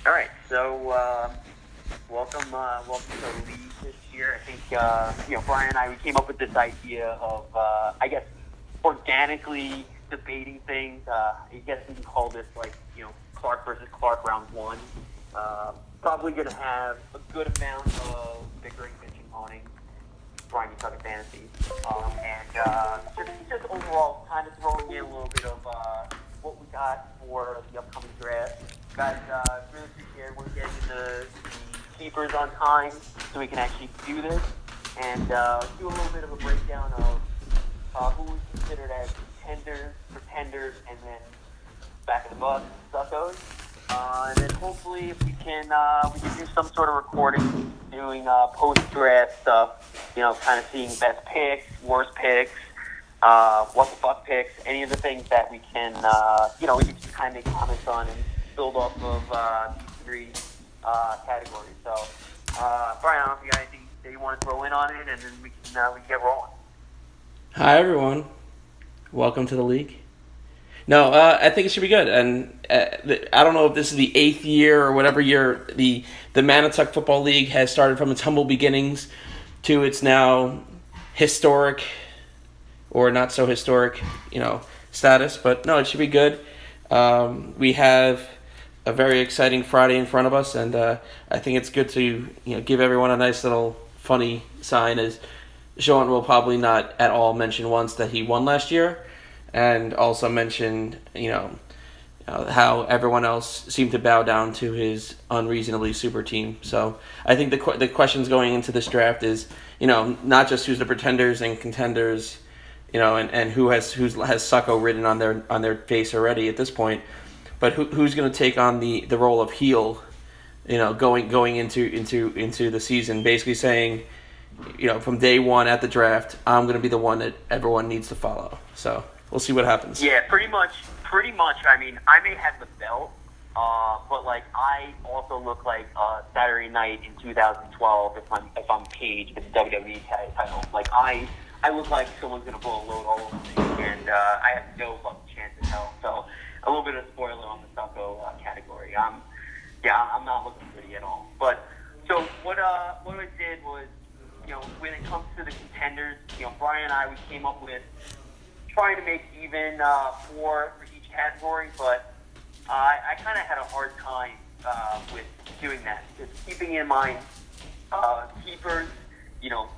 All right, so welcome to the league this year. I think Brian and we came up with this idea of I guess organically debating things. I guess we can call this Clark versus Clark round one. Probably going to have a good amount of bickering, bitching, moaning, Brian Manetuck fantasy, and just overall kind of throwing in a little bit of what we got for the upcoming draft. Guys, really appreciate we're getting the keepers on time so we can actually do this and do a little bit of a breakdown of who is considered as contenders, pretenders, and then back in the bus, Suckos. And then hopefully if we can do some sort of recording, doing post-draft stuff, kind of seeing best picks, worst picks, what the fuck picks, any of the things that we can, we can just kind of make comments on and build off of these three categories. So, Brian, I don't know if you got anything that you want to throw in on it, and then we can get rolling. Hi, everyone. Welcome to the league. No, I think it should be good. And I don't know if this is the 8th year or whatever year the Manetuck Football League has started from its humble beginnings to its now historic or not so historic, status. But no, it should be good. We have a very exciting Friday in front of us, and I think it's good to give everyone a nice little funny sign, as Sean will probably not at all mention once that he won last year, and also mention how everyone else seemed to bow down to his unreasonably super team. So I think the questions going into this draft is not just who's the pretenders and contenders, and who has Sucko written on their face already at this point, but who's going to take on the role of heel, going into the season, basically saying, from day one at the draft, I'm going to be the one that everyone needs to follow. So we'll see what happens. Yeah, pretty much. I mean, I may have the belt, but I also look like Saturday Night in 2012 if I'm Paige with the WWE title. I look like someone's gonna blow a load all over me, and I have no fucking chance in hell. So a little bit of spoiler on the Sucko category. I'm not looking pretty at all. But so what I did was, when it comes to the contenders, Brian and we came up with trying to make even 4 for each category, but I kind of had a hard time with doing that, just keeping in mind keepers.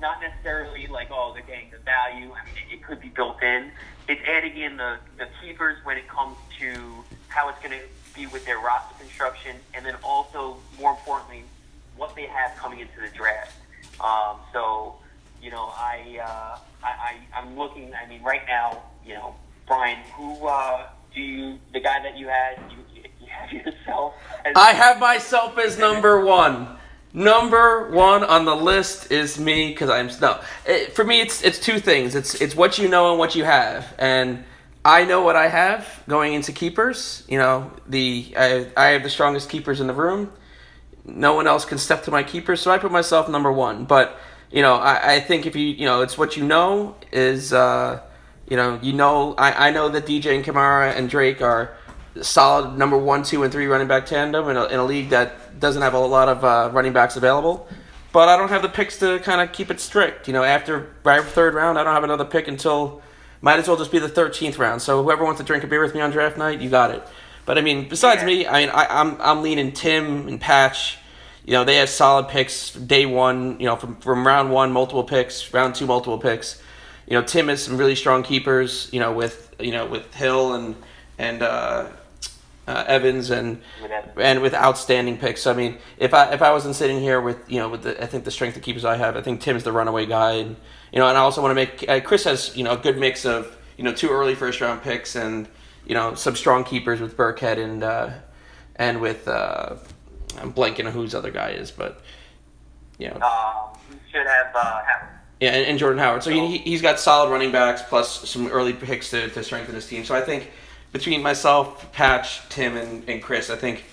Not necessarily they're getting the value. I mean, it could be built in. It's adding in the keepers when it comes to how it's going to be with their roster construction, and then also, more importantly, what they have coming into the draft. I'm looking. I mean, right now, Brian, who the guy that you had, you have yourself. I have myself as number one. Number one on the list is me, because for me it's two things. It's what you know and what you have, and I know what I have going into keepers. I have the strongest keepers in the room. No one else can step to my keepers, so I put myself number one. But I think if it's what you know is I know that DJ and Kamara and Drake are solid number 1, 2, and 3 running back tandem in a league that doesn't have a lot of running backs available. But I don't have the picks to kind of keep it strict. After third round, I don't have another pick until might as well just be the 13th round. So whoever wants to drink a beer with me on draft night, you got it. But I mean, besides me, I'm leaning Tim and Patch. They have solid picks day one. From round 1, multiple picks. Round 2, multiple picks. Tim has some really strong keepers. With Hill and Evans and with outstanding picks. So, I mean, if I wasn't sitting here with I think the strength of keepers I have, I think Tim's the runaway guy. And and I also want to make Chris has a good mix of 2 early first round picks and some strong keepers with Burkhead and with I'm blanking on who his other guy is, but we should have Howard. Yeah, and Jordan Howard. So he's got solid running backs plus some early picks to strengthen his team. So I think between myself, Patch, Tim, and Chris, I think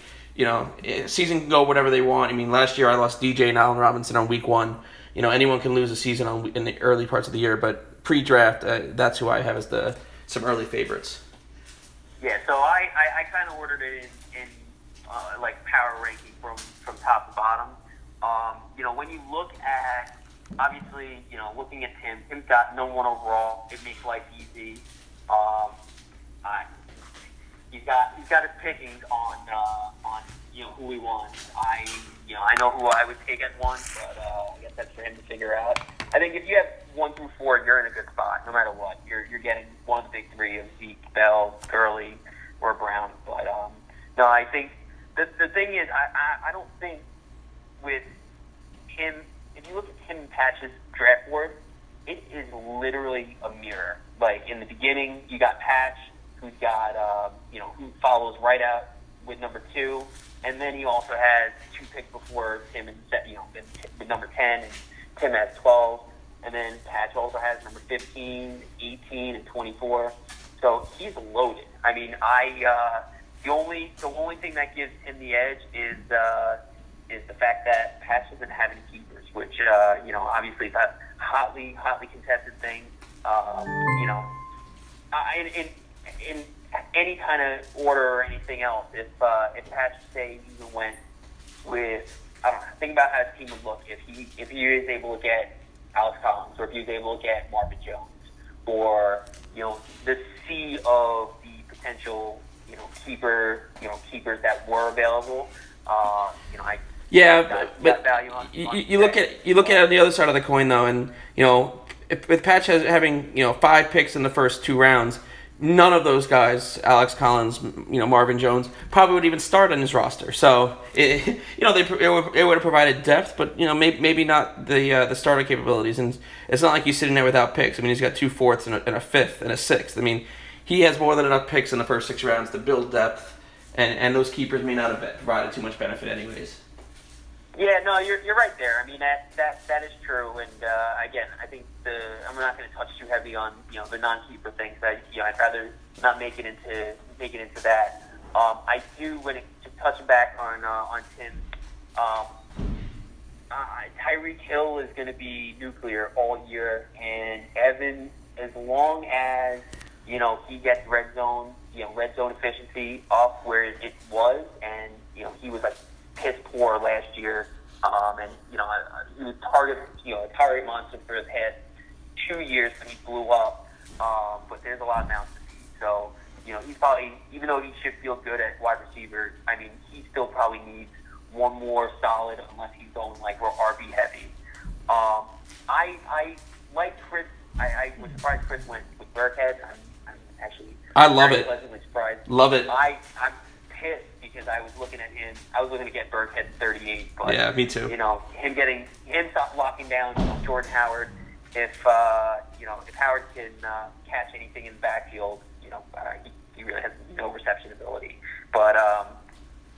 season can go whatever they want. I mean, last year I lost DJ and Allen Robinson on week 1. Anyone can lose a season in the early parts of the year, but pre-draft, that's who I have as some early favorites. Yeah, so I kind of ordered it in like power ranking from top to bottom. When you look at, obviously, looking at Tim's got number one overall. It makes life easy. He's got his pickings on who he wants. I know who I would take at one, but I guess that's for him to figure out. I think if you have 1 through 4, you're in a good spot, no matter what. You're getting one of the big three of Zeke, Bell, Gurley, or Brown. But no, I think the thing is, I don't think with him, if you look at Tim and Patch's draft board, it is literally a mirror. Like in the beginning, you got Patch, who's got who follows right out with number 2, and then he also has 2 picks before Tim and with number 10, and Tim has 12, and then Patch also has number 15, 18, and 24. So he's loaded. I mean, the only thing that gives him the edge is the fact that Patch doesn't have any keepers, which obviously is a hotly contested thing. In any kind of order or anything else, if Patch say even went with, I don't know, think about how his team would look if he was able to get Alex Collins, or if he was able to get Marvin Jones, or the sea of the potential keepers that were available. But value on you look at it on the other side of the coin though, and with Patch having 5 picks in the first 2 rounds, none of those guys, Alex Collins, Marvin Jones, probably would even start on his roster. So it would have provided depth, but maybe not the starter capabilities. And it's not like he's sitting there without picks. I mean, he's got 2 fourths and a 5th and a 6th. I mean, he has more than enough picks in the first 6 rounds to build depth, and those keepers may not have provided too much benefit anyways. Yeah, no, you're right there. I mean, that is true. And again, I think I'm not going to touch too heavy on the non-keeper things. I'd rather not make it into that. I do, just touching back on Tim. Tyreek Hill is going to be nuclear all year, and Evan, as long as he gets red zone efficiency up where it was, and he was like piss poor last year, and he was a target monster for the past 2 years when he blew up. But there's a lot of mountains to beat. So he's probably, even though he should feel good at wide receiver, I mean, he still probably needs one more solid, unless he's going like we're RB heavy. I like Chris. I was surprised Chris went with Burkhead. I'm actually I love it. Pleasantly surprised. Love it. I'm pissed because I was looking at him. I was looking to get Burkhead 38. But, yeah, me too. Him stop locking down Jordan Howard. If Howard can catch anything in the backfield, he really has no reception ability. But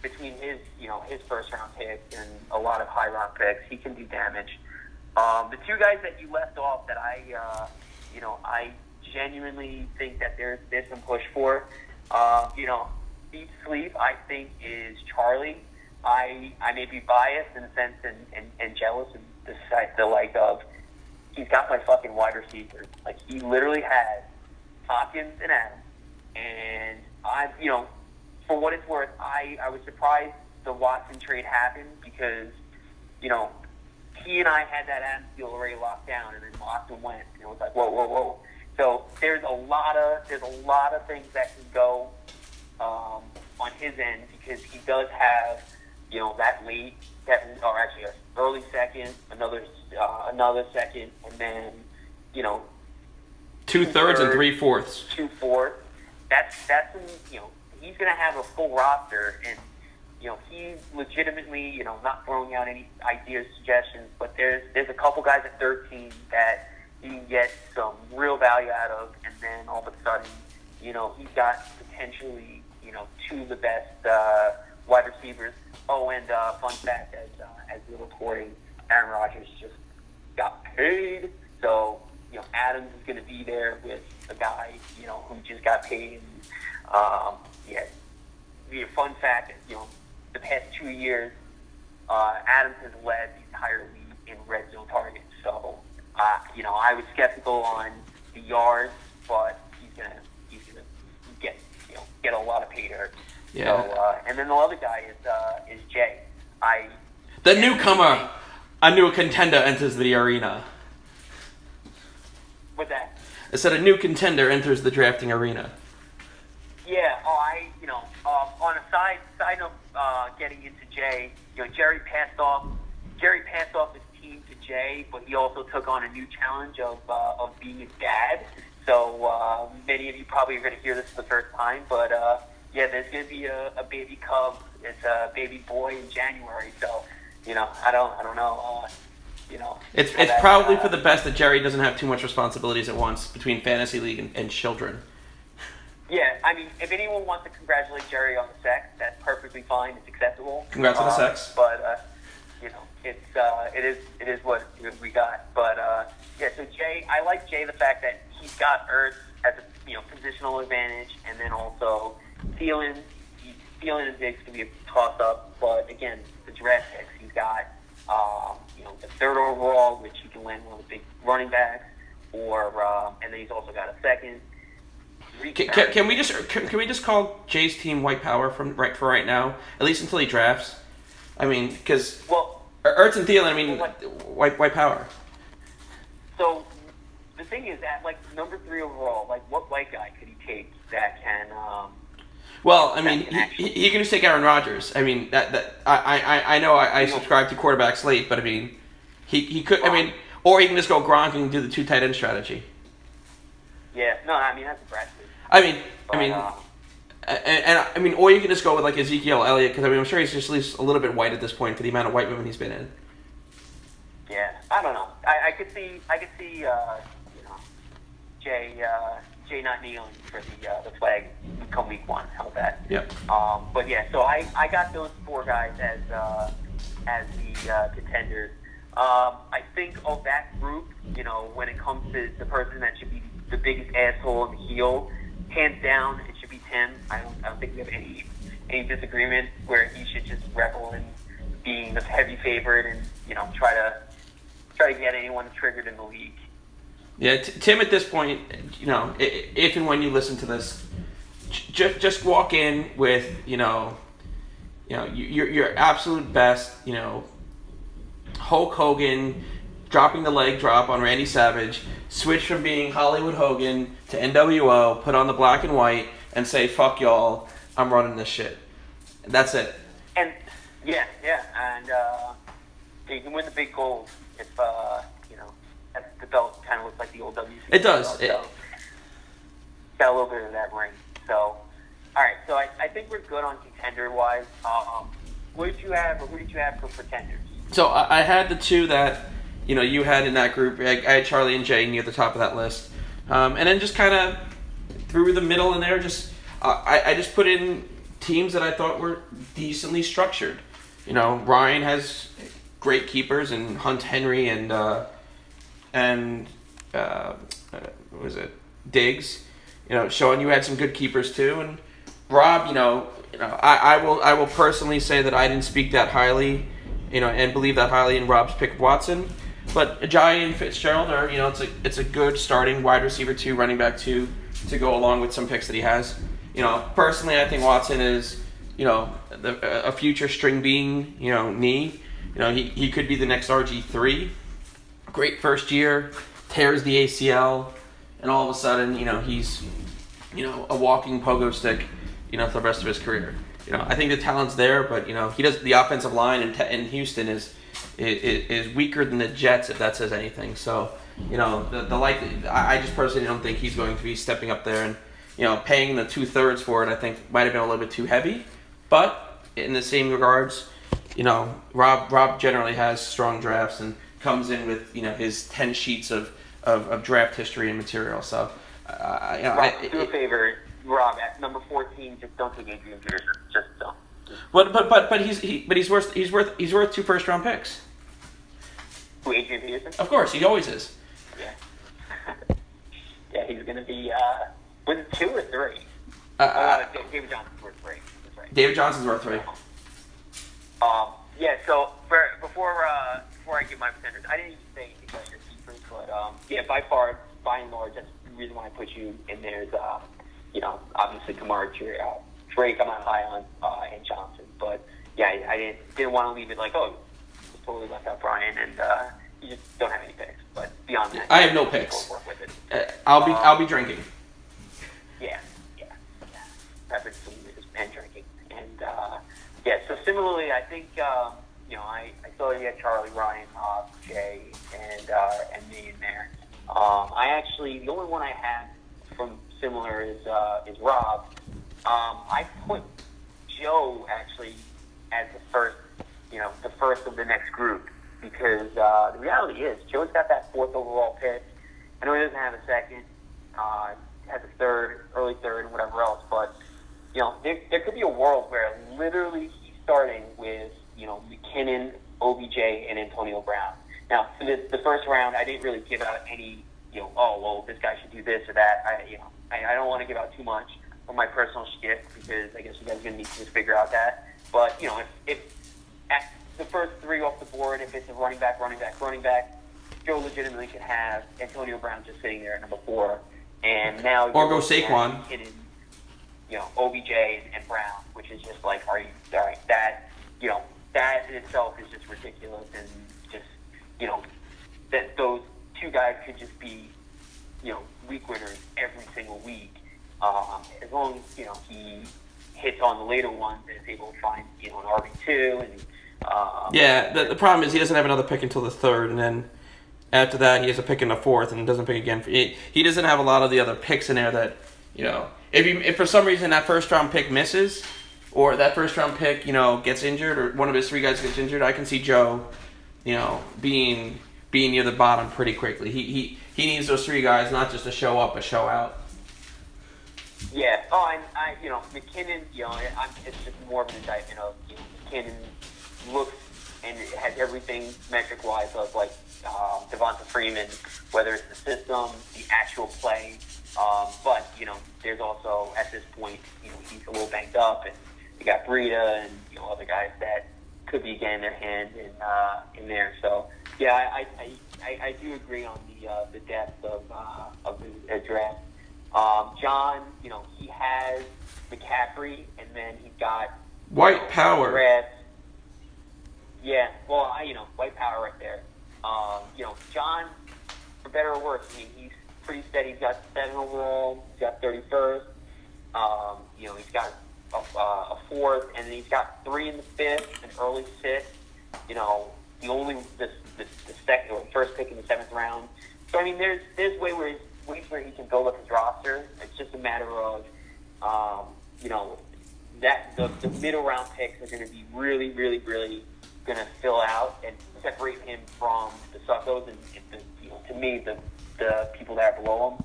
between his first round picks and a lot of high round picks, he can do damage. The 2 guys that you left off that I genuinely think that there's some push for, deep sleep, I think, is Charlie. I may be biased in a sense and jealous in the like of, he's got my fucking wide receivers. Like, he literally has Hopkins and Adams. And for what it's worth, I was surprised the Watson trade happened because, he and I had that Adams deal already locked down, and then Watson went, and it was like, whoa. So there's a lot of things that can go on his end, because he does have that late, or actually an early second, another second, and then 2/3 and 3/4. 2/4. That's he's gonna have a full roster, and he's legitimately not throwing out any ideas, suggestions, but there's a couple guys at 13 that he can get some real value out of, and then all of a sudden he's got potentially 2 of the best wide receivers. Oh, and fun fact, as we're recording, Aaron Rodgers just got paid, so Adams is going to be there with a guy who just got paid. Fun fact, the past 2 years, Adams has led the entire league in red zone targets. So I was skeptical on the yards, but he's gonna get a lot of pay dirt. Yeah. So, and then the other guy is Jay. The newcomer, a new contender enters the arena. What's that? I said a new contender enters the drafting arena. Yeah. On a side note, getting into Jay, Jerry passed off his team to Jay, but he also took on a new challenge of being a dad. So many of you probably are going to hear this for the first time, but there's going to be a baby cub. It's a baby boy in January. So I don't know. It's probably for the best that Jerry doesn't have too much responsibilities at once between fantasy league and children. Yeah, I mean, if anyone wants to congratulate Jerry on the sex, that's perfectly fine. It's acceptable. Congrats on the sex. But it is what we got. But so Jay, I like Jay the fact that he's got Ertz as a positional advantage, and then also Thielen and Diggs can be a toss up. But again, the draft picks he's got, the third overall, which he can land one of the big running backs, and then he's also got a second. Can we just call Jay's team white power for right now, at least until he drafts? I mean, because Ertz and Thielen, I mean, white power. So the thing is that number 3 overall, what white guy could he take that can? Well, I mean, he can just take Aaron Rodgers. I mean, I know I subscribe to quarterbacks late, but I mean, he could. I mean, or he can just go Gronk and do the 2 tight end strategy. Yeah, no, I mean that's impressive. I mean, or you can just go with Ezekiel Elliott, because I mean, I'm sure he's just at least a little bit white at this point for the amount of white women he's been in. Yeah, I don't know. I could see Jay not kneeling for the flag come week 1. How's that? Yep. But yeah, so I got those 4 guys as the contenders. I think of that group, when it comes to the person that should be the biggest asshole in the heel, hands down, it should be Tim. I don't think we have any disagreement where he should just revel in being the heavy favorite and try to get anyone triggered in the league. Yeah, Tim at this point, if and when you listen to this, just walk in with your absolute best, Hulk Hogan dropping the leg drop on Randy Savage, switch from being Hollywood Hogan to NWO, put on the black and white, and say, fuck y'all, I'm running this shit. And that's it. And, yeah, and you can win the big gold if, the belt kind of looks like the old WC. It does. Belt, got a little bit of that ring. So, all right, so I think we're good on contender-wise. What did you have, or who did you have for pretenders? So I had the 2 that you had in that group. I had Charlie and Jay near the top of that list, and then just kind of through the middle in there. I just put in teams that I thought were decently structured. Ryan has great keepers and Hunt Henry and what was it, Diggs. Sean, you had some good keepers too, and Rob. I will personally say that I didn't speak that highly. And believe that highly in Rob's pick of Watson. But Ajayi and Fitzgerald are, it's a good starting wide receiver 2, running back 2 to go along with some picks that he has. Personally, I think Watson is, a future string being, knee. He could be the next RG3. Great first year, tears the ACL, and all of a sudden, he's, a walking pogo stick, for the rest of his career. I think the talent's there, but he does. The offensive line in Houston is weaker than the Jets, if that says anything. So I just personally don't think he's going to be stepping up there and paying the 2/3 for it. I think might have been a little bit too heavy. But in the same regards, Rob generally has strong drafts and comes in with his 10 sheets of draft history and material. So Rob, do a favor. Rob, at number 14, just don't take Adrian Peterson. Just don't. But he's worth 2 first-round picks. Who, Adrian Peterson? Of course, he always is. Yeah. Yeah, he's going to be. Was it 2 or 3? David Johnson's worth 3. That's right. David Johnson's worth 3. Yeah. So before I give my pretenders, I didn't even say anything about your keepers, but by and large, that's the reason why I put you in there. Is obviously Kamara Drake, I'm not high on, and Johnson. But yeah, I didn't want to leave it like, oh, just totally left out Brian, and you just don't have any picks. But beyond that, I have no picks. Work with it. I'll be drinking. Yeah. Beverage and drinking, and yeah. So similarly, I think I saw you had Charlie, Ryan, Jay, and me in there. I actually, the only one I had from similar is Rob. I put Joe actually as the first of the next group, because the reality is Joe's got that 4th overall pick. I know he doesn't have a second, has a third, early third, and whatever else, but there could be a world where literally he's starting with McKinnon, OBJ, and Antonio Brown. Now, for the first round, I didn't really give out any this guy should do this or that. I don't want to give out too much for my personal shtick, because I guess you guys are going to need to just figure out that. But, if at the first 3 off the board, if it's a running back, Joe legitimately could have Antonio Brown just sitting there at number 4. And now... Or go Saquon. OBJ and Brown, which is just like, all right, that in itself is just ridiculous, and just, that those 2 guys could just be, week winners every single week. As long as, he hits on the later ones and is able to find, an RB2. And, yeah, the problem is he doesn't have another pick until the 3rd, and then after that he has a pick in the 4th and doesn't pick again. He doesn't have a lot of the other picks in there that, if for some reason that first round pick misses, or that first round pick, gets injured, or one of his 3 guys gets injured, I can see Joe, being near the bottom pretty quickly. He needs those 3 guys not just to show up, but show out. Yeah. Oh, and McKinnon, it's just more of an indictment of, McKinnon looks and has everything metric-wise of, like, Devonta Freeman, whether it's the system, the actual play. But, there's also, at this point, he's a little banged up, and you got Breida and, other guys that could be getting their hand in there. So, yeah, I do agree on the depth of the draft. John, he has McCaffrey, and then he's got White power. Draft. Yeah, well, white power right there. John, for better or worse, he's pretty steady. He's got 7 overall. He's got 31st. He's got a 4th, and then he's got 3 in the 5th, an early 6th. The second or first pick in the 7th round. So there's ways where he can build up his roster. It's just a matter of that the middle round picks are going to be really, really, really going to fill out and separate him from the Suckos and to me the people that are below him.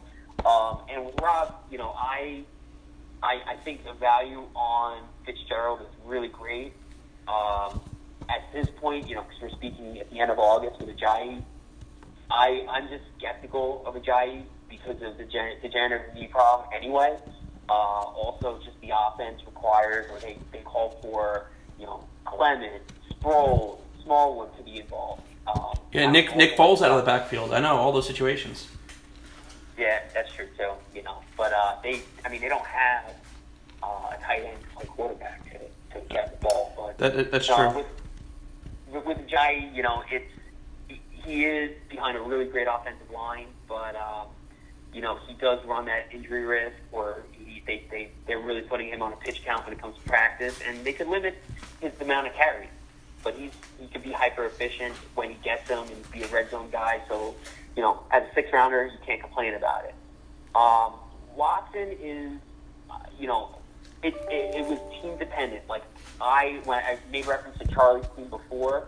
And with Rob, I think the value on Fitzgerald is really great. At this point, because we're speaking at the end of August with Ajayi, I'm just skeptical of Ajayi because of the degenerative knee problem anyway. Also, just the offense requires, or they call for, Clement, Sproles, Smallwood to be involved. Nick Foles out of the backfield. I know all those situations. Yeah, that's true too. But they don't have a tight end like quarterback to get the ball. But that's true. With Ajayi, he is behind a really great offensive line, but he does run that injury risk, or they're really putting him on a pitch count when it comes to practice, and they could limit his amount of carries. But he could be hyper efficient when he gets them and be a red zone guy. So, as a 6th rounder, you can't complain about it. Watson is, it was team dependent. Like when I made reference to Charlie's team before,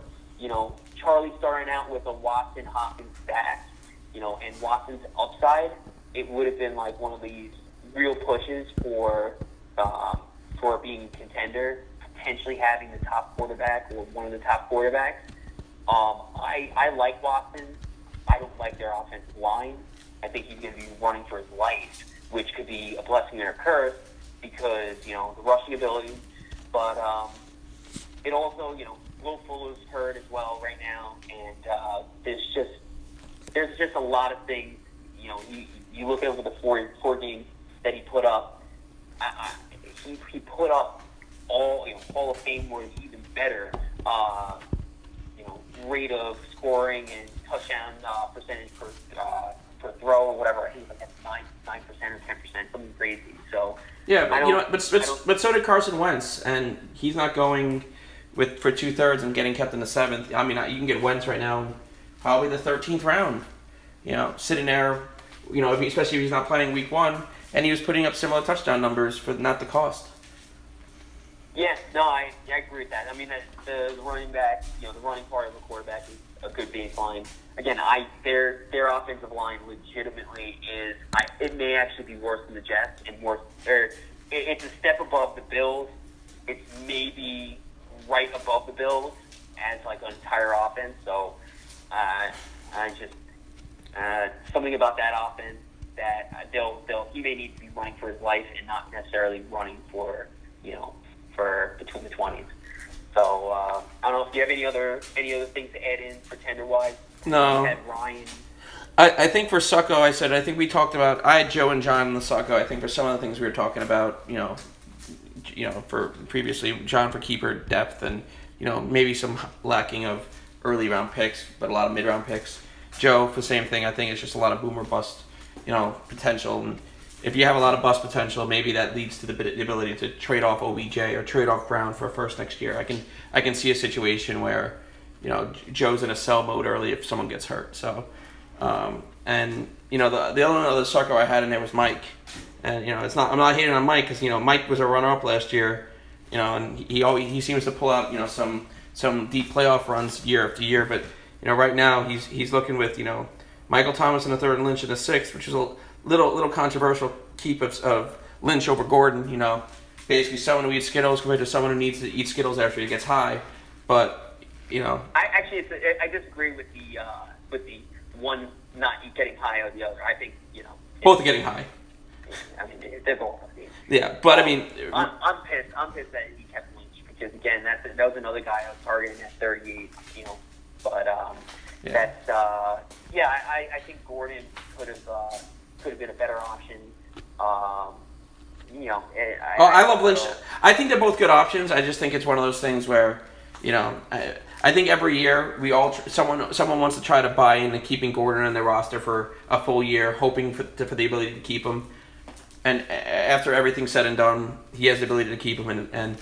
Charlie starting out with a Watson Hopkins stack, and Watson's upside, it would have been like one of these real pushes for being a contender, potentially having the top quarterback or one of the top quarterbacks. I like Watson. I don't like their offensive line. I think he's going to be running for his life, which could be a blessing and a curse because, the rushing ability. But it also, Will Fuller's hurt as well right now, and there's just a lot of things. You look over the four games that he put up. he put up all Hall of Fame or even better rate of scoring and touchdown percentage per throw or whatever. I think it's like 9% or 10%, something crazy. So yeah, but so did Carson Wentz, and he's not going for 2/3 and getting kept in the 7th. I mean, you can get Wentz right now, probably the 13th round. Sitting there, especially if he's not playing week 1, and he was putting up similar touchdown numbers for not the cost. Yeah, no, I agree with that. I mean, the running back, the running part of the quarterback is a good baseline. Again, their offensive line legitimately is. It may actually be worse than the Jets and worse. It's a step above the Bills. It's maybe right above the Bills as like an entire offense. So, something about that offense that he may need to be running for his life and not necessarily running for between the 20s. So I don't know if you have any other things to add in pretender wise. No. You had Ryan. I think for Sucko, I think we talked about. I had Joe and John in the Sucko. I think for some of the things we were talking about, for previously John for keeper depth and maybe some lacking of early round picks, but a lot of mid round picks. Joe for the same thing. I think it's just a lot of boomer bust, potential. And if you have a lot of bust potential, maybe that leads to the ability to trade off OBJ or trade off Brown for a first next year. I can see a situation where, Joe's in a sell mode early if someone gets hurt. So, the other Sucko I had in there was Mike, and I'm not hating on Mike because Mike was a runner-up last year, and he seems to pull out some deep playoff runs year after year, but right now he's looking with Michael Thomas in the 3rd and Lynch in the 6th, which is a little controversial keep of Lynch over Gordon. Basically someone who eats Skittles compared to someone who needs to eat Skittles after he gets high. But I disagree with the one not getting high or the other. I think both are getting high. I mean, they're both. Yeah, but I mean, I'm pissed. I'm pissed that he kept Lynch because again, that was another guy I was targeting at 38. But that's I think Gordon could have been a better option. I love Lynch. I think they're both good options. I just think it's one of those things where, I think every year someone wants to try to buy into keeping Gordon on their roster for a full year, hoping for the ability to keep him. And after everything's said and done, he has the ability to keep him, and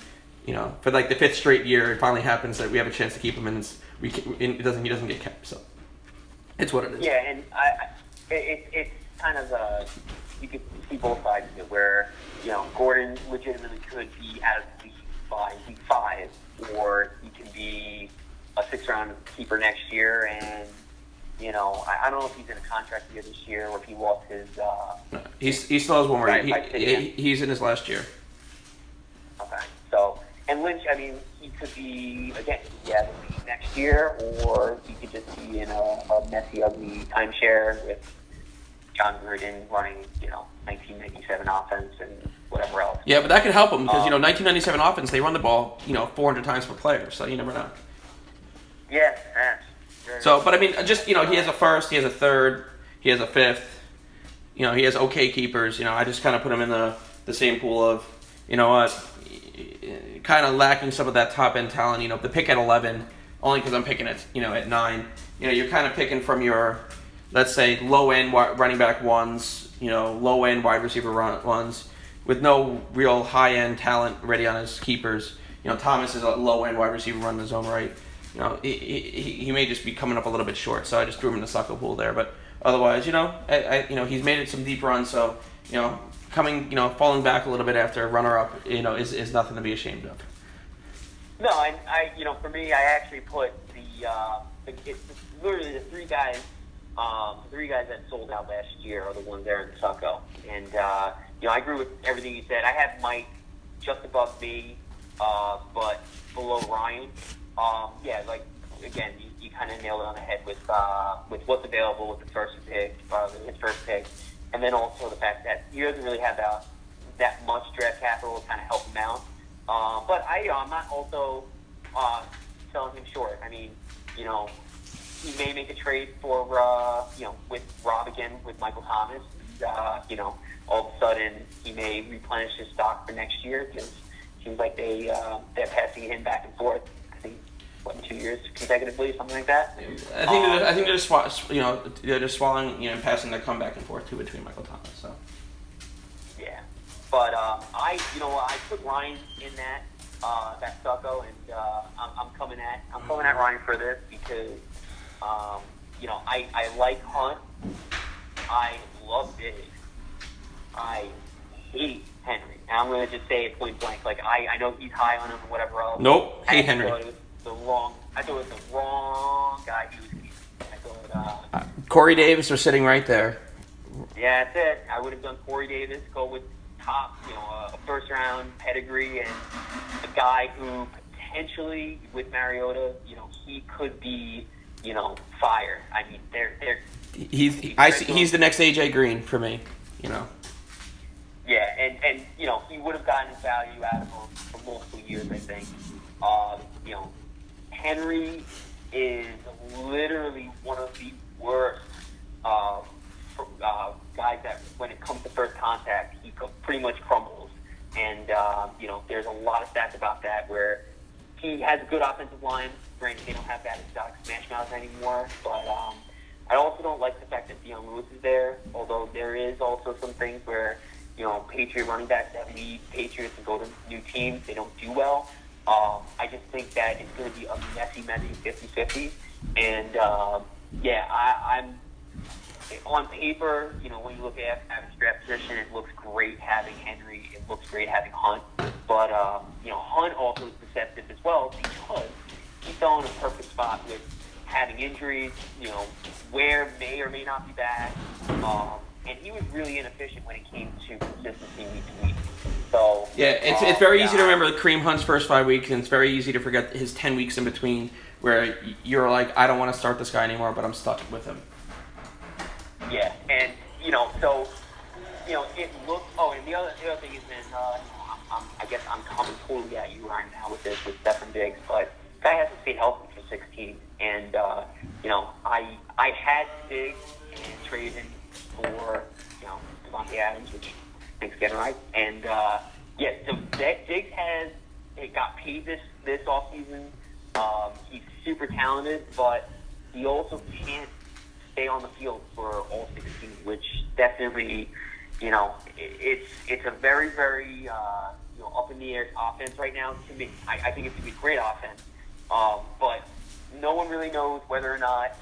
for like the 5th straight year, it finally happens that we have a chance to keep him, and he doesn't get kept. So it's what it is. Yeah, and it's kind of you could see both sides of it, where Gordon legitimately could be out of the league by week 5, or he can be a 6th round keeper next year, and I don't know if he's in a contract year this year or if he lost his. No, he still has one more. He's in his last year. Okay, so and Lynch, I mean, he could be again, next year, or he could just be in a messy, ugly timeshare with John Gruden running, 1997 offense and whatever else. Yeah, but that could help him because 1997 offense, they run the ball 400 times per player, so you never know. Yeah. So, but I mean, just he has a 1st, he has a 3rd, he has a 5th. He has okay keepers. I just kind of put him in the same pool of kind of lacking some of that top end talent. The pick at 11, only because I'm picking it at 9. You're kind of picking from your, let's say, low end running back ones, low end wide receiver ones with no real high end talent ready on his keepers. Thomas is a low end wide receiver running his own right. He may just be coming up a little bit short, so I just threw him in the Sucko pool there. But otherwise, he's made it some deep runs, so falling back a little bit after runner up, is nothing to be ashamed of. No, for me, I actually put it's literally the 3 guys. The 3 guys that sold out last year are the ones there in the Sucko, and I agree with everything you said. I have Mike just above me, but below Ryan. Again, you kind of nailed it on the head with what's available with the his first pick, and then also the fact that he doesn't really have that much draft capital to kind of help him out. But I'm not also selling him short. I mean, he may make a trade for with Rob again with Michael Thomas. all of a sudden he may replenish his stock for next year, because it seems like they're passing him back and forth. I think 2 years consecutively, something like that. I think they're just they're just swallowing and passing their come back and forth too between Michael Thomas. So yeah, but I put Ryan in that Sucko, and I'm coming at Ryan for this because I like Hunt. I love Diggs. I hate Henry. And I'm going to just say it point blank. Like, I know he's high on him and whatever else. Nope, hate Henry. I thought it was the wrong guy he was keeping. I thought Corey Davis was sitting right there. Yeah, that's it. I would have done Corey Davis, go with top, a first round pedigree, and a guy who potentially with Mariota, he could be, fire. I mean, he's the next AJ Green for me. Yeah, and he would have gotten value out of him for multiple years, I think. Henry is literally one of the worst guys that, when it comes to first contact, he pretty much crumbles. And there's a lot of stats about that where he has a good offensive line. Granted, they don't have that exotic smash mouths anymore, but I also don't like the fact that Deion Lewis is there, although there is also some things where, Patriot running backs that lead Patriots and go to new teams, they don't do well. I just think that it's going to be a messy 50-50. And, I'm on paper, when you look at average draft position, it looks great having Henry. It looks great having Hunt. But, Hunt also is deceptive as well because he fell in a perfect spot with having injuries, where may or may not be back. And he was really inefficient when it came to consistency week to week. So yeah, it's very easy to remember Kareem Hunt's first 5 weeks, and it's very easy to forget his 10 weeks in between, where you're like, I don't want to start this guy anymore, but I'm stuck with him. Yeah, and it looks. Oh, and the other thing is, man, I guess I'm coming totally at you right now with this with Stephen Diggs, but guy hasn't stayed healthy for 16, and I had Diggs and traded him for Devontae Adams, which things getting right, and so Diggs got paid this offseason. He's super talented, but he also can't stay on the field for all 16, which definitely, it's a very, very up in the air offense right now. To me, I think it's going to be a great offense, but no one really knows whether or not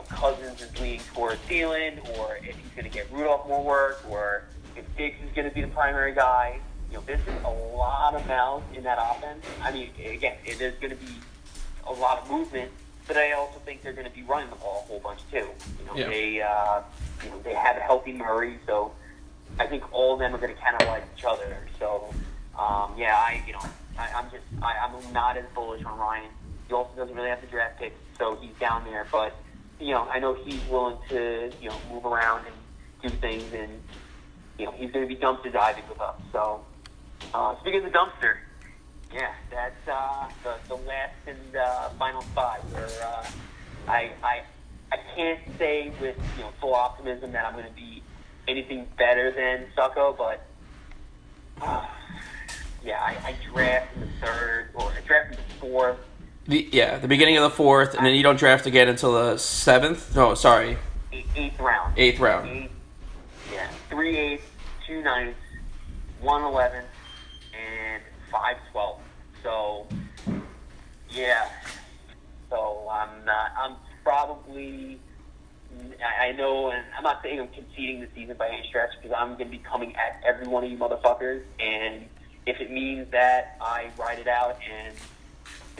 Cousins is leaning towards Thielen, or if he's going to get Rudolph more work, or if Diggs is going to be the primary guy. This is a lot of mouths in that offense. I mean, again, there's going to be a lot of movement, but I also think they're going to be running the ball a whole bunch too. They have a healthy Murray, so I think all of them are going to cannibalize each other. So, I'm not as bullish on Ryan. He also doesn't really have the draft picks, so he's down there. But I know he's willing to move around and do things, and he's going to be dumpster diving with us. So, speaking of the dumpster. Yeah, that's the last and final spot where I can't say with full optimism that I'm going to be anything better than Sucko, but I draft in the third, or I draft in the fourth. The beginning of the fourth, and then you don't draft again until the seventh. No, sorry. Eighth round. 3/8, 2 9, 1 11, and 5/12. So, I'm probably, I know, and I'm not saying I'm conceding the season by any stretch, because I'm going to be coming at every one of you motherfuckers, and if it means that I ride it out and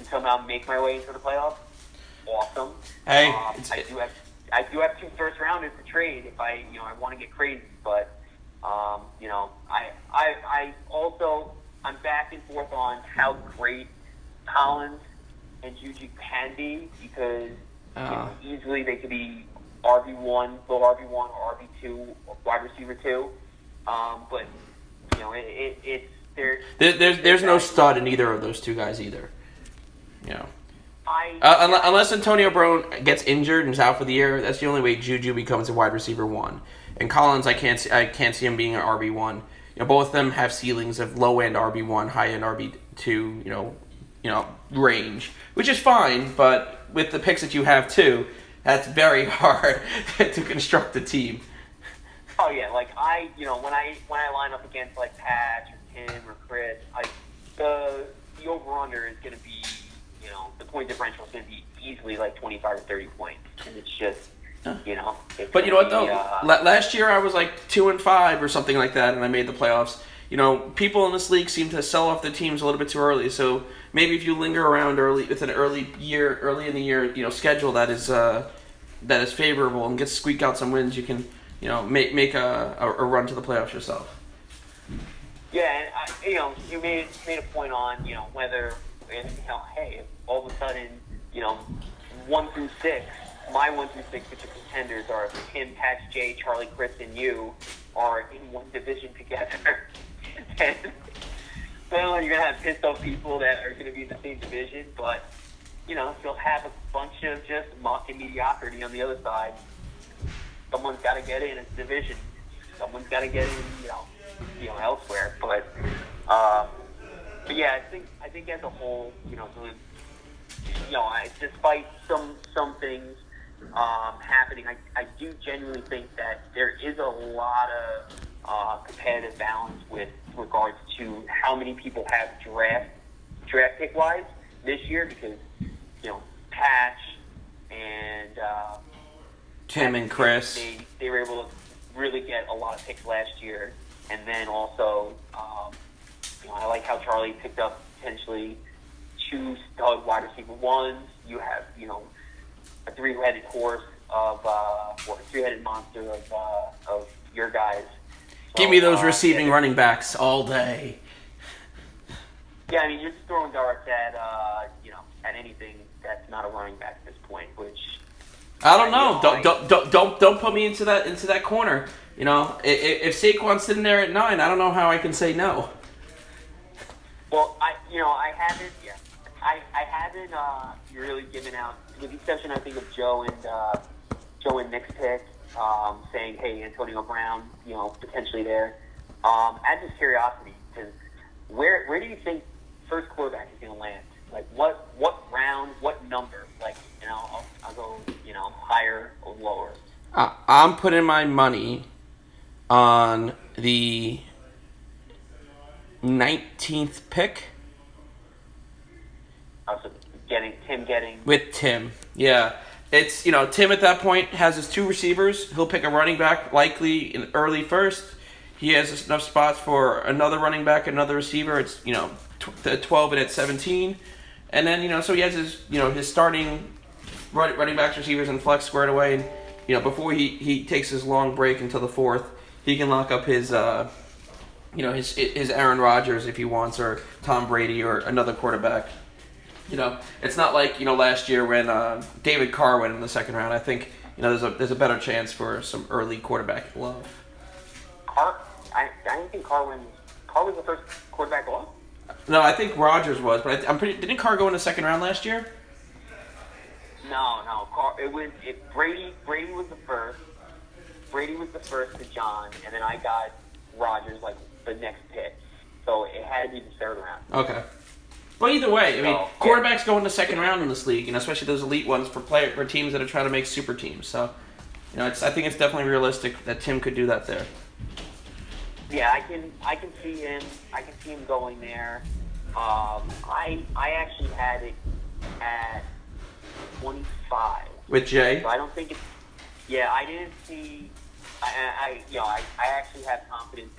somehow make my way into the playoffs, awesome. Hey, I do have 2 first rounders to trade if I want to get crazy, but I also, I'm back and forth on how great Collins and Juju can be, because easily they could be RB1, low RB1, or RB2, or wide receiver 2. But there's no stud in either of those two guys either. Unless Antonio Brown gets injured and is out for the year, that's the only way Juju becomes a wide receiver 1. And Collins, I can't see him being an RB1. Both of them have ceilings of low end RB1, high end RB2. Range, which is fine. But with the picks that you have too, that's very hard to construct a team. Oh yeah, like when I line up against like Patch or Tim or Chris, the over under is going to be, the point differential is going to be easily like 25 or 30 points, and it's just, But you know what though? Last year I was like 2-5 or something like that, and I made the playoffs. People in this league seem to sell off their teams a little bit too early. So maybe if you linger around early with an early in the year, schedule that is favorable and get squeak out some wins, you can make a run to the playoffs yourself. Yeah, and you made a point on whether hey, if all of a sudden 1 through 6, my 1 through 6, which are contenders, are Tim, Patch, Jay, Charlie, Chris, and you are in one division together. And well, you're gonna have pissed off people that are gonna be in the same division, but you'll have a bunch of just muck and mediocrity on the other side. Someone's got to get in a division. Someone's got to get in, elsewhere. But yeah, I think as a whole, despite some things happening, I do genuinely think that there is a lot of competitive balance with regards to how many people have draft pick wise this year, because Patch and Tim and Chris, they were able to really get a lot of picks last year, and then also I like how Charlie picked up potentially 2 stud wide receiver ones. You have a 3-headed horse or a 3-headed monster of your guys. So, give me those receiving running backs all day. Yeah, I mean, you're just throwing darts at at anything that's not a running back at this point. Which I don't know. Don't put me into that corner. If Saquon's sitting there at 9, I don't know how I can say no. Well, I haven't. Yeah, I haven't really given out, with the exception, I think, of Joe and Nick's pick, saying, hey, Antonio Brown, potentially there. Out of curiosity, because where do you think first quarterback is going to land? Like what round, what number? Like I'll go higher or lower. I'm putting my money on the 19th pick. So Tim with Tim, yeah. It's Tim at that point has his 2 receivers. He'll pick a running back likely in early first. He has enough spots for another running back, another receiver. It's 12 and at 17, and then so he has his starting running backs, receivers, and flex squared away. And before he takes his long break until the 4th, he can lock up his his Aaron Rodgers if he wants, or Tom Brady, or another quarterback. It's not like last year when David Carr went in the 2nd round. I think there's a better chance for some early quarterback love. I don't think Carr was the first quarterback off. No, I think Rodgers was, but didn't Carr go in the 2nd round last year? No. Brady was the first. Brady was the first to John, and then I got Rodgers like the next pick. So it had to be the 3rd round. Okay. Well, either way, quarterbacks go in the 2nd round in this league, especially those elite ones for teams that are trying to make super teams. So, I think it's definitely realistic that Tim could do that there. Yeah, I can see him. I can see him going there. I actually had it at 25 with Jay. So I don't think it's. Yeah, I didn't see. I actually have confidence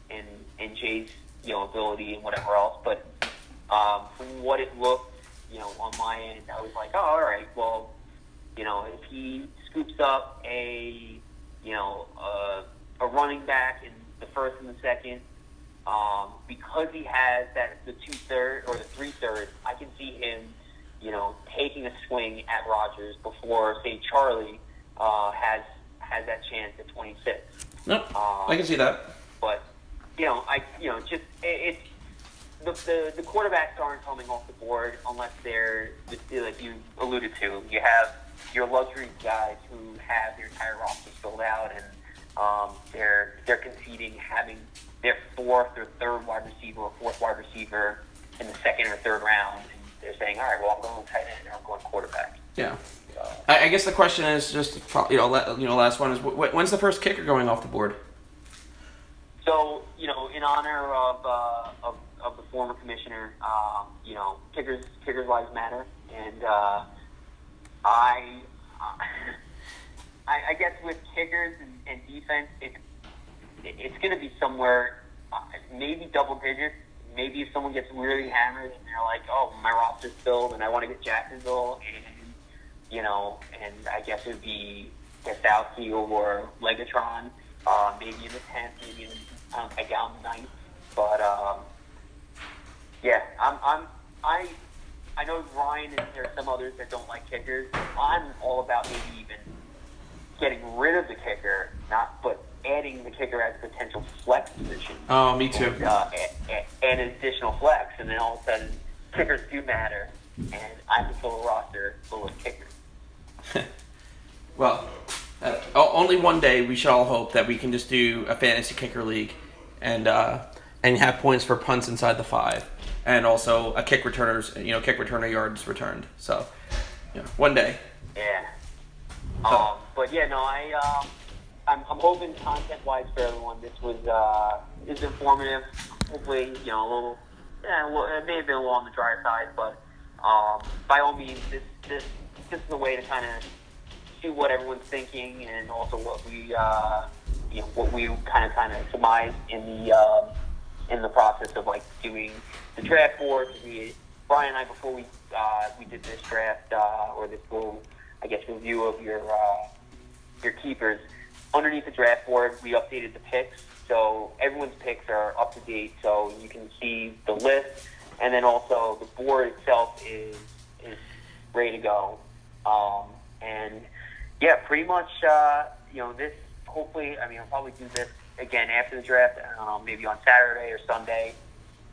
in Jay's ability and whatever else, but from what it looked, on my end, I was like, oh, all right, well, if he scoops up a running back in the 1st and the 2nd, because he has the 2/3 or the 3/3, I can see him, taking a swing at Rodgers before, say, Charlie has that chance at 26. Nope, I can see that. But it's the quarterbacks aren't coming off the board unless they're, like you alluded to. You have your luxury guys who have their entire roster filled out, and They're conceding having their fourth or third wide receiver or fourth wide receiver in the second or third round, and they're saying, all right, well, I'm going tight end or I'm going quarterback. Yeah. I guess the question is just, last one is, when's the first kicker going off the board? So, in honor of the former commissioner, kickers lives matter, and I guess with kickers and defense, it's going to be somewhere maybe double digits. Maybe if someone gets really hammered and they're like, oh, my roster's filled and I want to get Jacksonville, and I guess it would be Gastowski or Legatron, maybe in the 10th, maybe in down the 9th. But I know Ryan and there are some others that don't like kickers. I'm all about maybe even getting rid of the kicker, but adding the kicker as a potential flex position. Oh, me too. And an additional flex, and then all of a sudden, kickers do matter, and I can fill a roster full of kickers. Well, only one day we should all hope that we can just do a fantasy kicker league, and have points for punts inside the 5, and also a kick returner yards returned. So, one day. Yeah. But yeah, no, I'm hoping content-wise for everyone, this was is informative. Hopefully, a little, it may have been a little on the drier side, but by all means, this is a way to kind of see what everyone's thinking, and also what we kind of surmise in the process of like doing the draft board. Brian and I, before we did this draft or this little, I guess, review of your keepers. Underneath the draft board, we updated the picks, so everyone's picks are up to date, so you can see the list, and then also the board itself is ready to go. And yeah, pretty much, this. Hopefully, I'll probably do this again after the draft, maybe on Saturday or Sunday.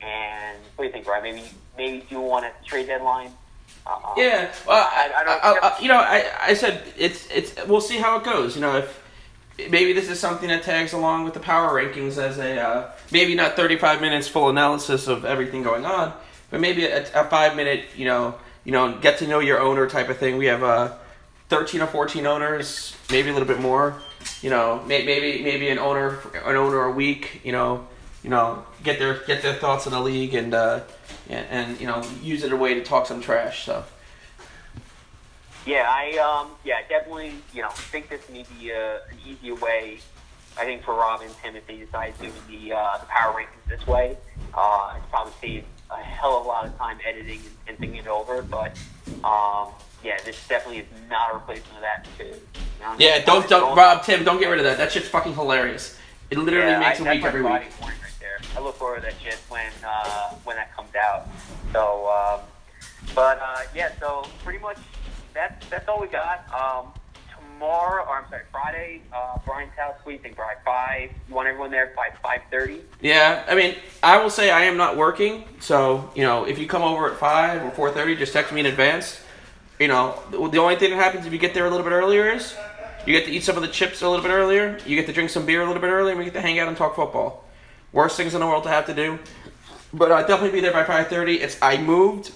And what do you think, Brian? Maybe do you want a trade deadline? Yeah. Well, I said it's. We'll see how it goes. If maybe this is something that tags along with the power rankings as a maybe not 35 minutes full analysis of everything going on, but maybe a 5-minute get to know your owner type of thing. We have 13 or 14 owners, maybe a little bit more. Maybe an owner a week. Get their thoughts on the league and use it as a way to talk some trash. So. Yeah, I definitely think this may be an easier way. I think for Rob and Tim, if they decide doing the power rankings this way, it's probably save a hell of a lot of time editing and thinking it over. But this definitely is not a replacement of that. Yeah, don't Rob, Tim, don't get rid of that. That shit's fucking hilarious. It literally makes a week every week. Right there. I look forward to that shit when that comes out. So, so pretty much. That's all we got. Friday, Brian's house. What do you think, Brian? 5? You want everyone there by 5:30? Yeah, I will say I am not working, so if you come over at 5 or 4:30, just text me in advance. The only thing that happens if you get there a little bit earlier is you get to eat some of the chips a little bit earlier, you get to drink some beer a little bit earlier, and we get to hang out and talk football. Worst things in the world to have to do, but I'll definitely be there by 5:30. I moved.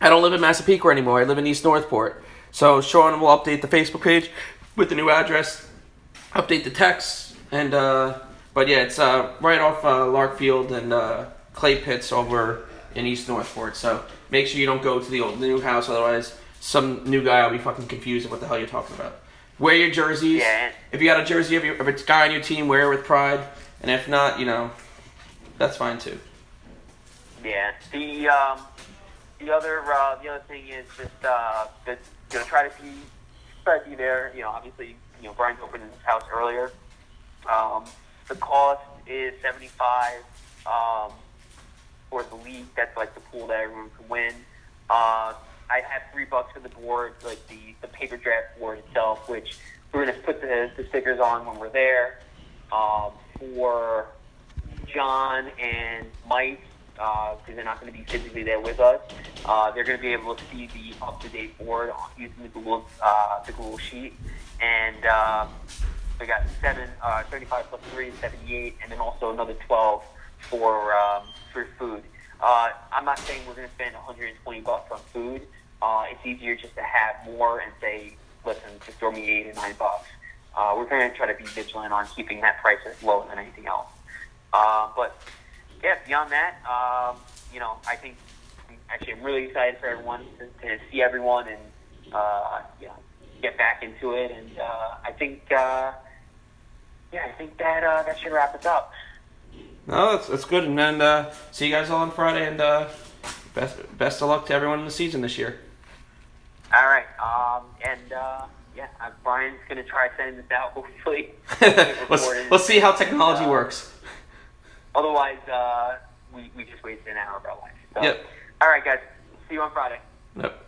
I don't live in Massapequa anymore. I live in East Northport. So Sean will update the Facebook page with the new address, update the text, and but yeah, it's right off Lark Field and Clay Pits over in East Northport. So make sure you don't go to the new house, otherwise some new guy will be fucking confused of what the hell you're talking about. Wear your jerseys. Yeah. If you got a jersey of a guy on your team, wear it with pride, and if not, that's fine too. Yeah. The other thing is just try to be there. Obviously, Brian's opened his house earlier. The cost is $75 for the league. That's like the pool that everyone can win. I have $3 for the board, like the paper draft board itself, which we're gonna put the stickers on when we're there. For John and Mike, because they're not going to be physically there with us, they're going to be able to see the up-to-date board using the Google sheet. And we got 75 plus 3 is 78, and then also another 12 for food. I'm not saying we're going to spend $120 on food. It's easier just to have more and say, listen, just throw me $8 or $9. We're going to try to be vigilant on keeping that price as low than anything else. But yeah, beyond that, I think actually I'm really excited for everyone to see everyone and get back into it. And I think that should wrap us up. No, that's good. And then see you guys all on Friday. And best of luck to everyone in the season this year. All right. Brian's going to try sending this out, hopefully. We'll see how technology works. Otherwise, we just wasted an hour of our life. So. Yep. All right, guys. See you on Friday. Yep.